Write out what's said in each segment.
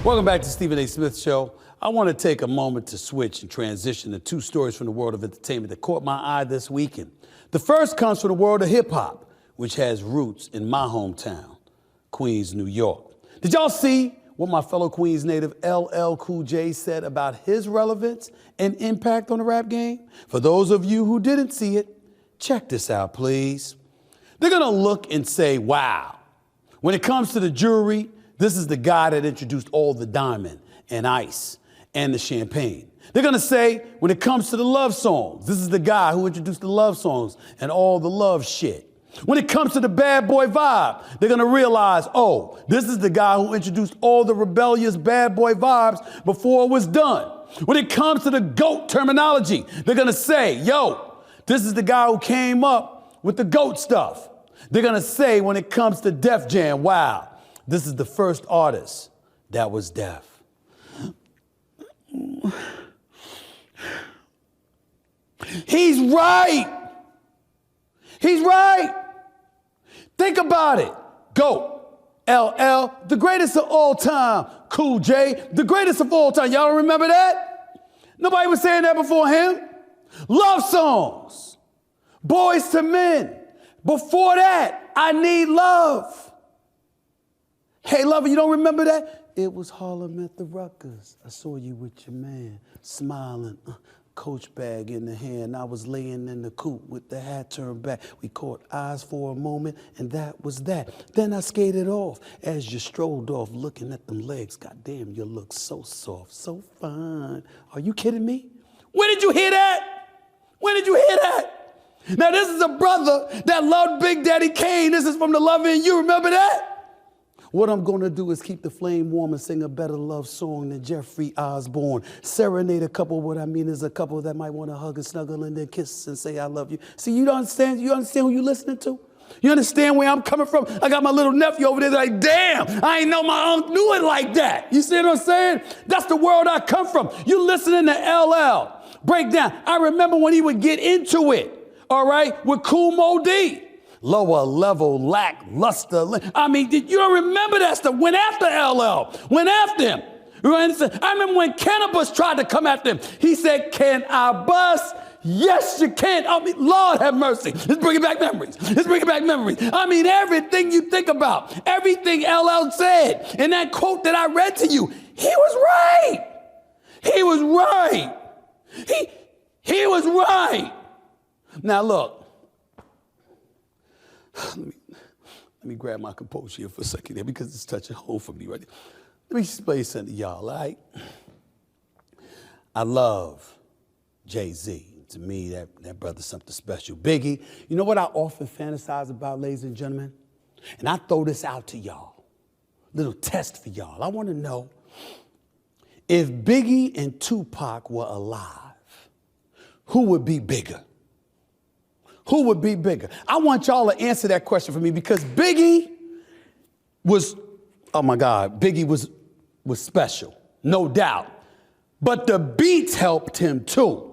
Welcome back to Stephen A. Smith Show. I want to take a moment to switch and transition to two stories from the world of entertainment that caught my eye this weekend. The first comes from the world of hip hop, which has roots in my hometown, Queens, New York. Did y'all see what my fellow Queens native LL Cool J said about his relevance and impact on the rap game? For those of you who didn't see it, check this out, please. They're gonna look and say, wow. When it comes to the jewelry, this is the guy that introduced all the diamond and ice and the champagne. They're gonna say, when it comes to the love songs, this is the guy who introduced the love songs and all the love shit. When it comes to the bad boy vibe, they're gonna realize, oh, this is the guy who introduced all the rebellious bad boy vibes before it was done. When it comes to the GOAT terminology, they're gonna say, yo, this is the guy who came up with the GOAT stuff. They're gonna say, when it comes to Def Jam, wow, this is the first artist that was deaf. He's right. He's right. Think about it. GOAT, LL, the greatest of all time. Cool J, the greatest of all time. Y'all don't remember that? Nobody was saying that before him. Love songs, Boys to Men. Before that, I Need Love. Hey, lover, you don't remember that? It was Harlem at the Ruckers. I saw you with your man, smiling, Coach bag in the hand. I was laying in the coupe with the hat turned back. We caught eyes for a moment, and that was that. Then I skated off as you strolled off, looking at them legs. God damn, you look so soft, so fine. Are you kidding me? Where did you hear that? Where did you hear that? Now, this is a brother that loved Big Daddy Kane. This is from The Lover in You. Remember that? What I'm gonna do is keep the flame warm and sing a better love song than Jeffrey Osborne. Serenade a couple, what I mean is a couple that might wanna hug and snuggle and then kiss and say, I love you. See, you understand who you listening to? You understand where I'm coming from? I got my little nephew over there like, damn, I ain't know my uncle knew it like that. You see what I'm saying? That's the world I come from. You listening to LL. Breakdown. I remember when he would get into it, all right, with Kool Moe Dee. Lower level, lackluster. I mean, you don't remember that stuff. Went after LL. Went after him. I remember when Cannabis tried to come after him. He said, can I bust? Yes, you can. I mean, Lord have mercy. Let's bring back memories. Let's bring back memories. I mean, everything you think about, everything LL said, and that quote that I read to you, he was right. He was right. He was right. Now, look. Let me grab my composure here for a second there because it's touching home for me right now. Let me explain something to y'all, all right? I love Jay-Z. To me, that brother's something special. Biggie, you know what I often fantasize about, ladies and gentlemen? And I throw this out to y'all. Little test for y'all. I want to know if Biggie and Tupac were alive, who would be bigger? Who would be bigger? I want y'all to answer that question for me because Biggie was, oh my God, Biggie was special, no doubt. But the beats helped him too,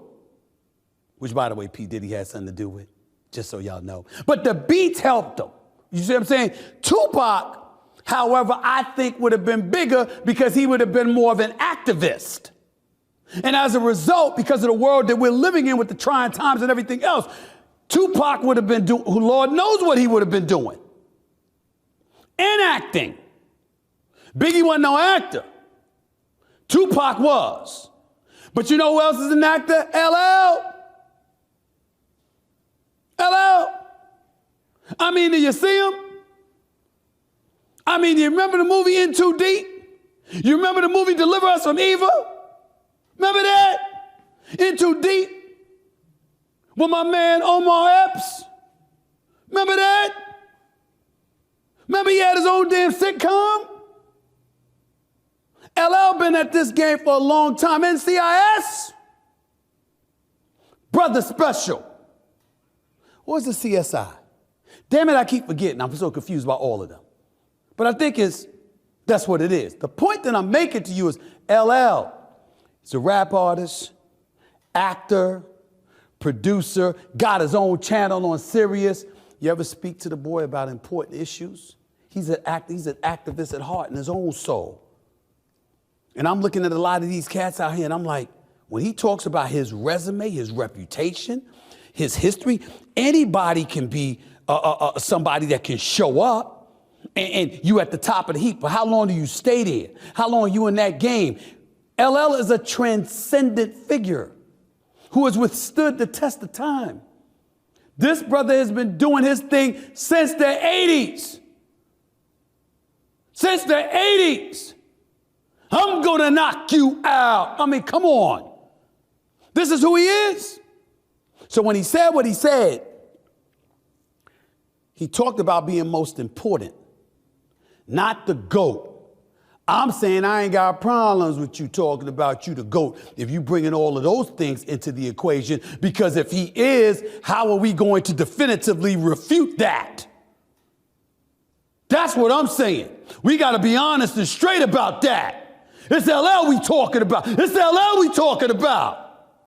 which by the way, P. Diddy had something to do with, just so y'all know. But the beats helped him. You see what I'm saying? Tupac, however, I think would have been bigger because he would have been more of an activist. And as a result, because of the world that we're living in with the trying times and everything else, Tupac would have been doing, who Lord knows what he would have been doing. Enacting. Biggie wasn't no actor. Tupac was. But you know who else is an actor? LL. LL. I mean, do you see him? I mean, do you remember the movie In Too Deep? You remember the movie Deliver Us from Evil? Remember that? In Too Deep? With my man Omar Epps. Remember that? Remember he had his own damn sitcom? LL been at this game for a long time. NCIS? Brother Special. What's the CSI? Damn it, I keep forgetting. I'm so confused about all of them. But I think that's what it is. The point that I'm making to you is LL is a rap artist, actor, producer, got his own channel on Sirius. You ever speak to the boy about important issues? He's an activist at heart in his own soul. And I'm looking at a lot of these cats out here, and I'm like, when he talks about his resume, his reputation, his history, anybody can be somebody that can show up. And you at the top of the heap, but how long do you stay there? How long are you in that game? LL is a transcendent figure who has withstood the test of time. This brother has been doing his thing since the 80s. Since the 80s. I'm gonna knock you out. I mean, come on. This is who he is. So when he said what he said, he talked about being most important. Not the GOAT. I'm saying I ain't got problems with you talking about you the GOAT if you bringing all of those things into the equation, because if he is, how are we going to definitively refute that? That's what I'm saying. We got to be honest and straight about that. It's LL we talking about. It's LL we talking about.